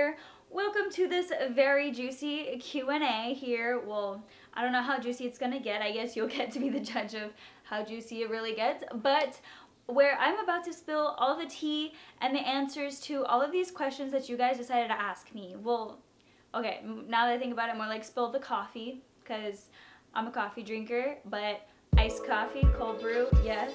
here. Welcome to this very juicy Q&A here. Well, I don't know how juicy it's gonna get. I guess you'll get to be the judge of how juicy it really gets. But where I'm about to spill all the tea and the answers to all of these questions that you guys decided to ask me. Well, okay, now that I think about it, more like spill the coffee, because I'm a coffee drinker, but iced coffee, cold brew, yes.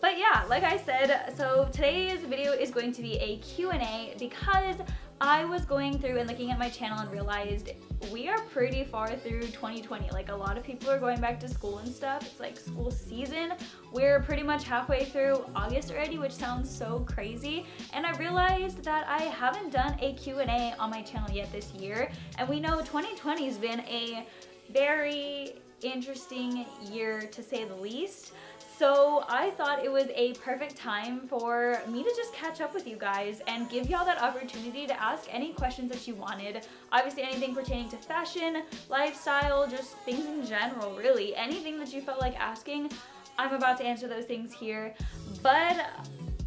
But yeah, like I said, so today's video is going to be a Q&A because I was going through and looking at my channel and realized we are pretty far through 2020. Like, a lot of people are going back to school and stuff. It's like school season. We're pretty much halfway through August already, which sounds so crazy. And I realized that I haven't done a Q&A on my channel yet this year. And we know 2020 has been a very interesting year, to say the least. So I thought it was a perfect time for me to just catch up with you guys and give y'all that opportunity to ask any questions that you wanted. Obviously anything pertaining to fashion, lifestyle, just things in general, really. Anything that you felt like asking, I'm about to answer those things here. But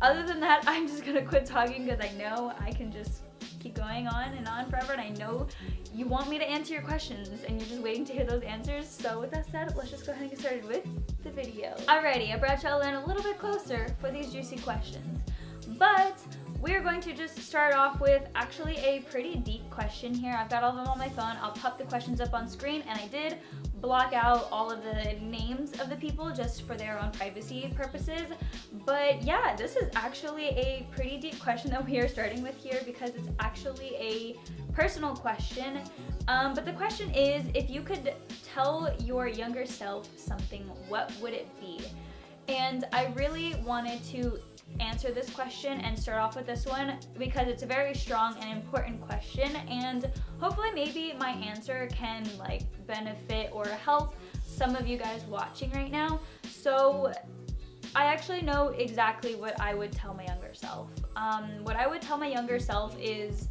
other than that, I'm just gonna quit talking because I know I can just keep going on and on forever, and I know you want me to answer your questions and you're just waiting to hear those answers. So with that said, let's just go ahead and get started with the video. Alrighty, I brought y'all in a little bit closer for these juicy questions, but we're going to just start off with actually a pretty deep question here. I've got all of them on my phone. I'll pop the questions up on screen, and I did block out all of the names of the people just for their own privacy purposes. But yeah, this is actually a pretty deep question that we are starting with here because it's actually a personal question. But the question is, if you could tell your younger self something, what would it be? And I really wanted to answer this question and start off with this one because it's a very strong and important question, and hopefully maybe my answer can like benefit or help some of you guys watching right now. So I actually know exactly what I would tell my younger self. What I would tell my younger self is,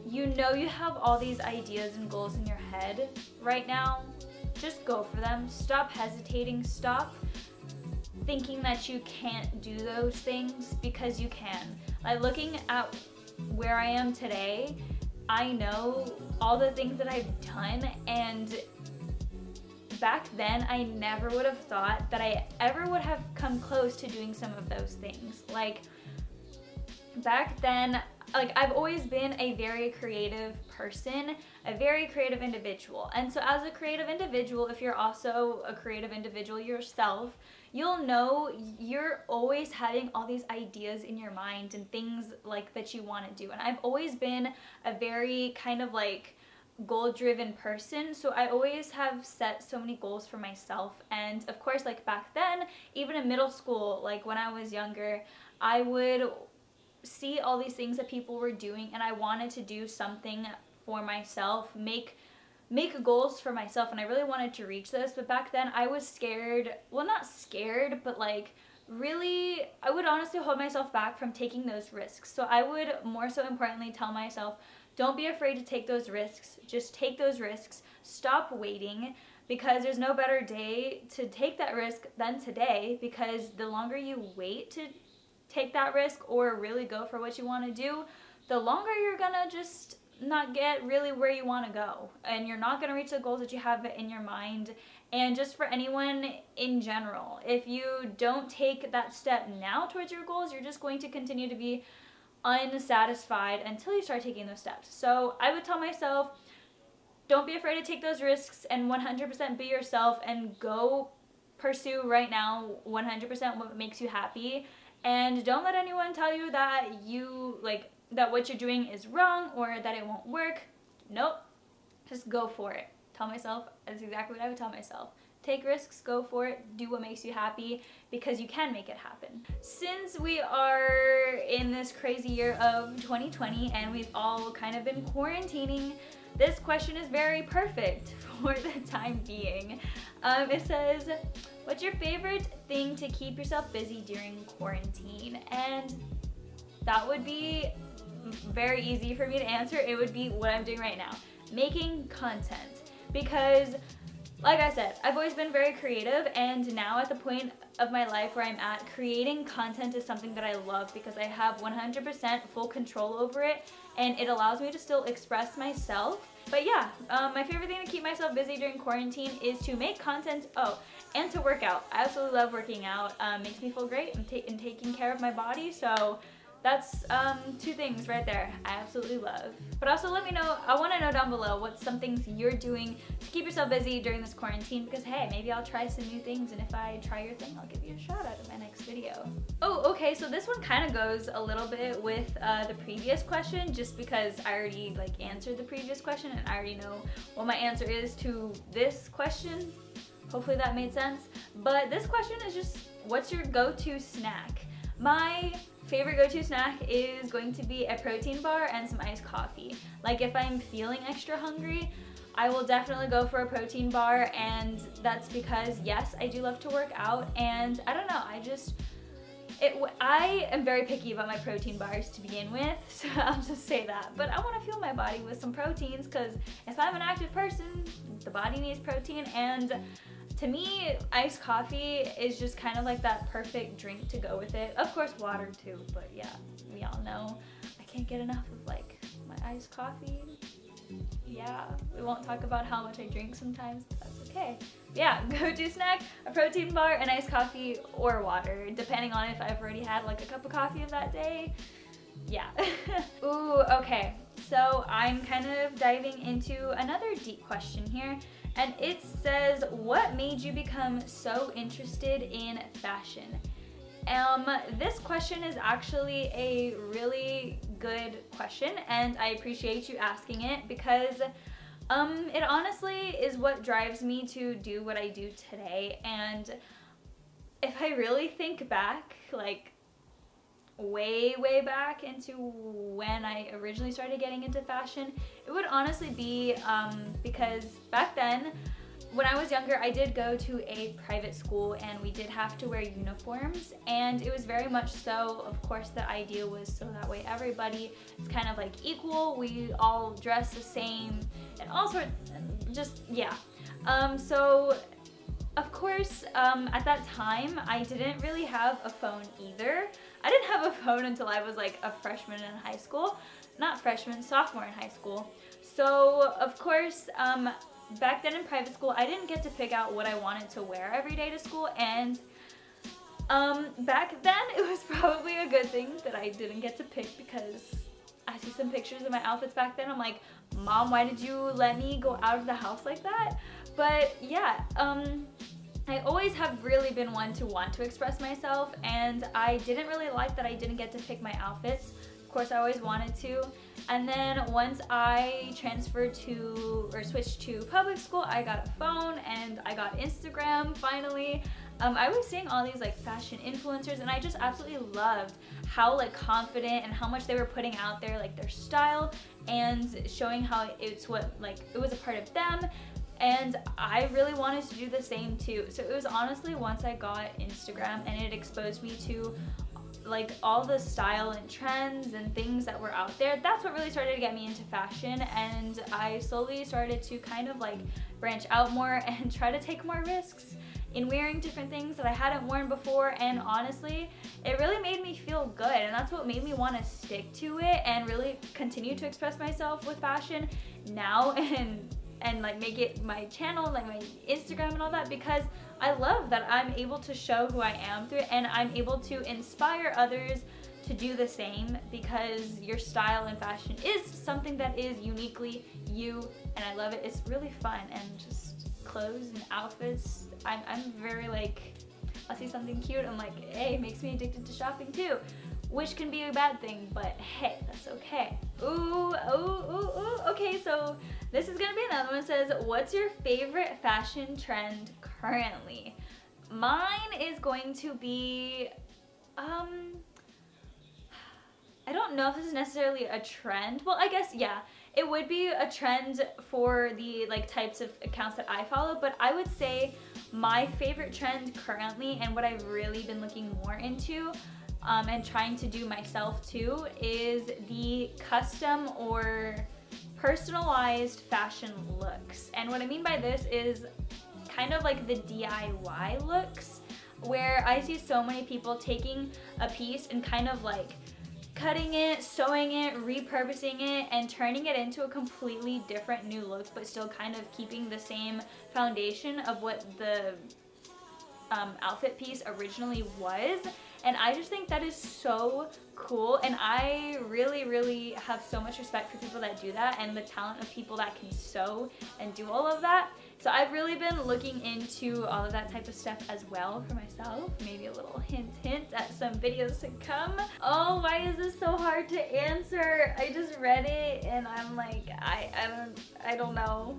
you know, you have all these ideas and goals in your head right now. Just go for them. Stop hesitating. Stop thinking that you can't do those things, because you can. Like, looking at where I am today, I know all the things that I've done, and back then I never would have thought that I ever would have come close to doing some of those things. Like, back then, like, I've always been a very creative person, a very creative individual. And so as a creative individual, if you're also a creative individual yourself, you'll know you're always having all these ideas in your mind and things like that you want to do. And I've always been a very kind of like goal-driven person, so I always have set so many goals for myself. And of course, like back then, even in middle school, like when I was younger, I would see all these things that people were doing, and I wanted to do something for myself, make goals for myself, and I really wanted to reach this. But back then I was scared, well, not scared, but like really, I would honestly hold myself back from taking those risks. So I would more so importantly tell myself, don't be afraid to take those risks. Just take those risks. Stop waiting, because there's no better day to take that risk than today, because the longer you wait to take that risk or really go for what you want to do, the longer you're gonna just not get really where you want to go, and you're not going to reach the goals that you have in your mind. And just for anyone in general, if you don't take that step now towards your goals, you're just going to continue to be unsatisfied until you start taking those steps. So I would tell myself, don't be afraid to take those risks and 100% be yourself, and go pursue right now 100% what makes you happy. And don't let anyone tell you that that what you're doing is wrong or that it won't work. Nope. Just go for it. Tell myself, that's exactly what I would tell myself. Take risks, go for it, do what makes you happy, because you can make it happen. Since we are in this crazy year of 2020 and we've all kind of been quarantining, this question is very perfect for the time being. It says, what's your favorite thing to keep yourself busy during quarantine? And that would be very easy for me to answer. It would be what I'm doing right now, making content, because like I said, I've always been very creative, and now at the point of my life where I'm at, creating content is something that I love because I have 100% full control over it, and it allows me to still express myself. But yeah, my favorite thing to keep myself busy during quarantine is to make content, and to work out. I absolutely love working out. Makes me feel great in taking care of my body, so that's 2 things right there I absolutely love. But also let me know, I want to know down below what's some things you're doing to keep yourself busy during this quarantine, because hey, maybe I'll try some new things, and if I try your thing, I'll give you a shout out in my next video. Oh, okay, so this one kind of goes a little bit with the previous question, just because I already like answered the previous question and I already know what my answer is to this question. Hopefully that made sense. But this question is just, what's your go-to snack? My favorite go-to snack is going to be a protein bar and some iced coffee. Like if I'm feeling extra hungry, I will definitely go for a protein bar, and that's because yes, I do love to work out, and I don't know, I am very picky about my protein bars to begin with, so I'll just say that. But I want to fuel my body with some proteins, because if I'm an active person, the body needs protein, and to me, iced coffee is just kind of like that perfect drink to go with it. Of course, water too, but yeah, we all know I can't get enough of like my iced coffee. Yeah, we won't talk about how much I drink sometimes, but that's okay. Yeah, go-to snack, a protein bar, and iced coffee or water, depending on if I've already had like a cup of coffee of that day. Yeah. Ooh, okay. So I'm kind of diving into another deep question here. And it says, what made you become so interested in fashion? This question is actually a really good question, and I appreciate you asking it, because it honestly is what drives me to do what I do today. And if I really think back, like way back into when I originally started getting into fashion, it would honestly be because back then when I was younger, I did go to a private school, and we did have to wear uniforms, and it was very much so, of course, the idea was so that way everybody is kind of like equal, we all dress the same and all sorts, just yeah. So of course, at that time, I didn't really have a phone either. I didn't have a phone until I was like a freshman in high school. Not freshman, sophomore in high school. So, of course, back then in private school, I didn't get to pick out what I wanted to wear every day to school, and back then, it was probably a good thing that I didn't get to pick, because I see some pictures of my outfits back then, I'm like, Mom, why did you let me go out of the house like that? But yeah, I always have really been one to want to express myself, and I didn't really like that I didn't get to pick my outfits. Of course, I always wanted to. And then once I transferred to, or switched to public school, I got a phone and I got Instagram finally. I was seeing all these like fashion influencers, and I just absolutely loved how like confident and how much they were putting out there, like their style, and showing how it's what, like, it was a part of them. And I really wanted to do the same too. So it was honestly once I got Instagram and it exposed me to like all the style and trends and things that were out there, that's what really started to get me into fashion. And I slowly started to kind of like branch out more and try to take more risks in wearing different things that I hadn't worn before. And honestly, it really made me feel good, and that's what made me want to stick to it and really continue to express myself with fashion now, and like make it my channel, like my Instagram and all that, because I love that I'm able to show who I am through it, and I'm able to inspire others to do the same, because your style and fashion is something that is uniquely you, and I love it. It's really fun, and just clothes and outfits, I'm very like, I'll see something cute, I'm like, hey, it makes me addicted to shopping too. Which can be a bad thing, but hey, that's okay. Ooh, okay, so this is gonna be another one. It says, what's your favorite fashion trend currently? Mine is going to be, I don't know if this is necessarily a trend. Well, I guess, yeah, it would be a trend for the like types of accounts that I follow, but I would say my favorite trend currently, and what I've really been looking more into, and trying to do myself too, is the custom or personalized fashion looks. And what I mean by this is, kind of like the DIY looks, where I see so many people taking a piece and kind of like cutting it, sewing it, repurposing it, and turning it into a completely different new look, but still kind of keeping the same foundation of what the outfit piece originally was. And I just think that is so cool, and I really have so much respect for people that do that and the talent of people that can sew and do all of that. So I've really been looking into all of that type of stuff as well for myself. Maybe a little hint at some videos to come. Oh, why is this so hard to answer? I just read it and I'm like, I don't know.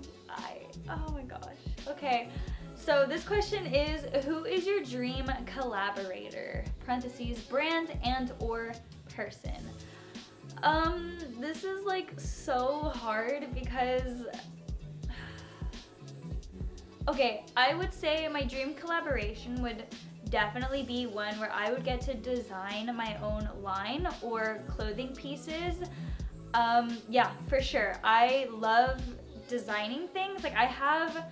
Oh my gosh. Okay. So this question is, who is your dream collaborator? Parentheses, brand and or person. This is like so hard because, okay, I would say my dream collaboration would definitely be one where I would get to design my own line or clothing pieces. Yeah, for sure. I love designing things. Like, I have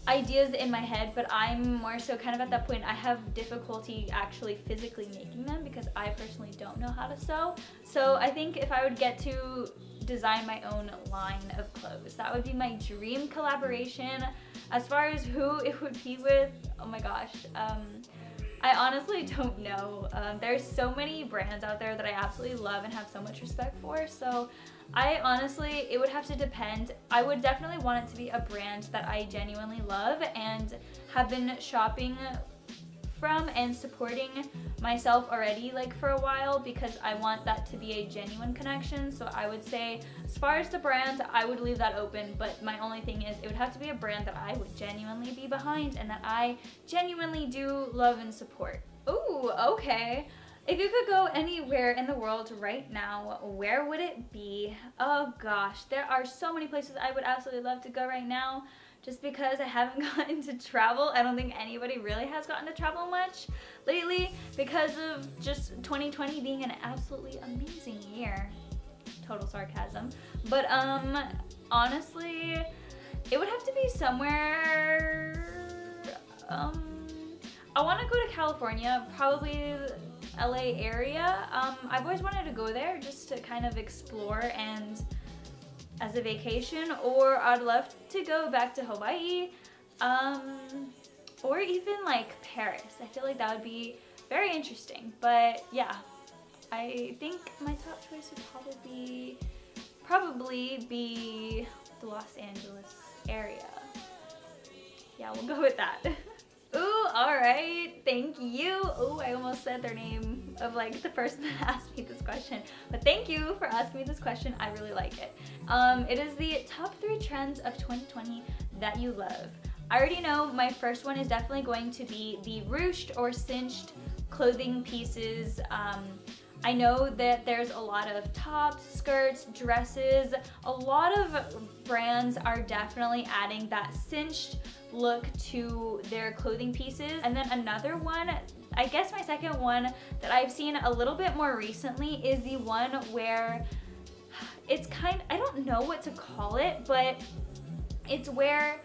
ideas in my head, but I'm more so kind of at that point I have difficulty actually physically making them because I personally don't know how to sew. So I think if I would get to design my own line of clothes, that would be my dream collaboration. As far as who it would be with, oh my gosh, I honestly don't know. There's so many brands out there that I absolutely love and have so much respect for, so I honestly, it would have to depend. I would definitely want it to be a brand that I genuinely love and have been shopping from and supporting myself already like for a while, because I want that to be a genuine connection. So I would say, as far as the brand, I would leave that open, but my only thing is it would have to be a brand that I would genuinely be behind and that I genuinely do love and support. Ooh, okay. If you could go anywhere in the world right now, where would it be? Oh gosh, there are so many places I would absolutely love to go right now, just because I haven't gotten to travel. I don't think anybody really has gotten to travel much lately because of just 2020 being an absolutely amazing year. Total sarcasm. But honestly, it would have to be somewhere, I want to go to California, probably LA area. I've always wanted to go there just to kind of explore and as a vacation, or I'd love to go back to Hawaii, or even like Paris. I feel like that would be very interesting. But yeah, I think my top choice would probably be the Los Angeles area. Yeah, we'll go with that. Ooh, alright, thank you. Ooh, I almost said their name of like the person that asked me this question. But thank you for asking me this question. I really like it. It is the top 3 trends of 2020 that you love. I already know my first one is definitely going to be the ruched or cinched clothing pieces. I know that there's a lot of tops, skirts, dresses. A lot of brands are definitely adding that cinched look to their clothing pieces. And then another one, I guess my second one that I've seen a little bit more recently is the one where it's I don't know what to call it, but it's where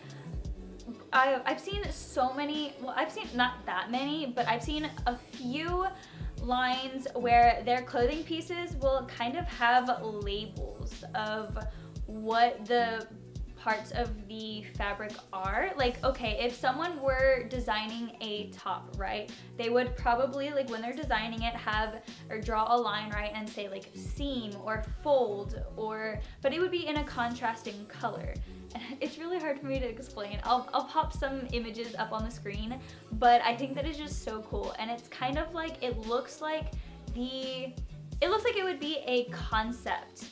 I've seen so many, well, I've seen not that many, but I've seen a few lines where their clothing pieces will kind of have labels of what the parts of the fabric are. Like, okay, if someone were designing a top, right, they would probably, like, when they're designing it, have or draw a line, right, and say like seam or fold, or, but it would be in a contrasting color. It's really hard for me to explain. I'll pop some images up on the screen, but I think that is just so cool. And it's kind of like, it looks like it would be a concept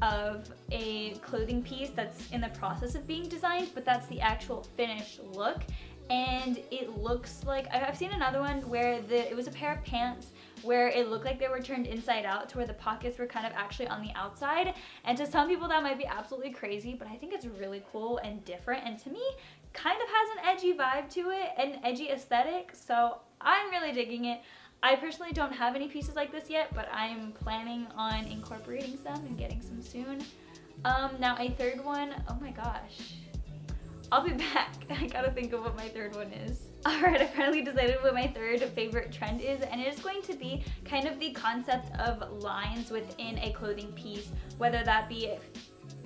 of a clothing piece that's in the process of being designed, but that's the actual finished look. And it looks like, I've seen another one where it was a pair of pants where it looked like they were turned inside out to where the pockets were kind of actually on the outside. And to some people that might be absolutely crazy, but I think it's really cool and different, and to me kind of has an edgy vibe to it, an edgy aesthetic, so I'm really digging it. I personally don't have any pieces like this yet, but I'm planning on incorporating some and getting some soon. Now a third one, oh my gosh. I'll be back. I gotta think of what my third one is. Alright, I finally decided what my third favorite trend is, and it is going to be kind of the concept of lines within a clothing piece, whether that be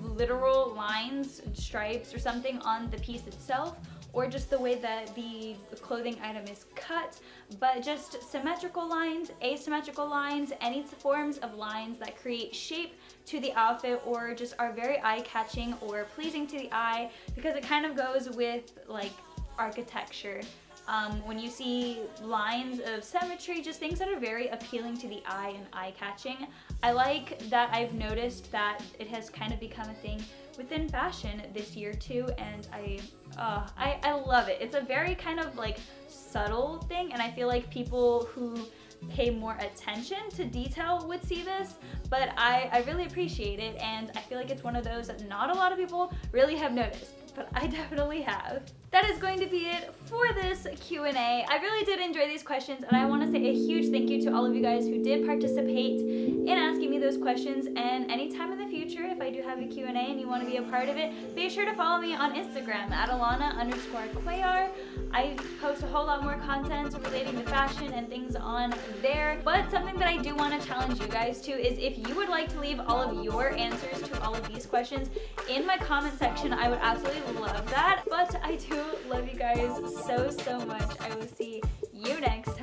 literal lines, stripes, or something on the piece itself, or just the way that the clothing item is cut, but just symmetrical lines, asymmetrical lines, any forms of lines that create shape to the outfit or just are very eye-catching or pleasing to the eye, because it kind of goes with like architecture. When you see lines of symmetry, just things that are very appealing to the eye and eye-catching. I like that I've noticed that it has kind of become a thing within fashion this year too, and I love it. It's a very kind of like subtle thing, and I feel like people who pay more attention to detail would see this, but I really appreciate it, and I feel like it's one of those that not a lot of people really have noticed, but I definitely have. That is going to be it for this Q&A. I really did enjoy these questions, and I want to say a huge thank you to all of you guys who did participate in asking me those questions, and anytime in the future, if I do have a Q&A and you want to be a part of it, be sure to follow me on Instagram at Allanna_Cuellar. I post a whole lot more content relating to fashion and things on there, but something that I do want to challenge you guys to is if you would like to leave all of your answers to all of these questions in my comment section, I would absolutely love that. But I do love you guys so much. I will see you next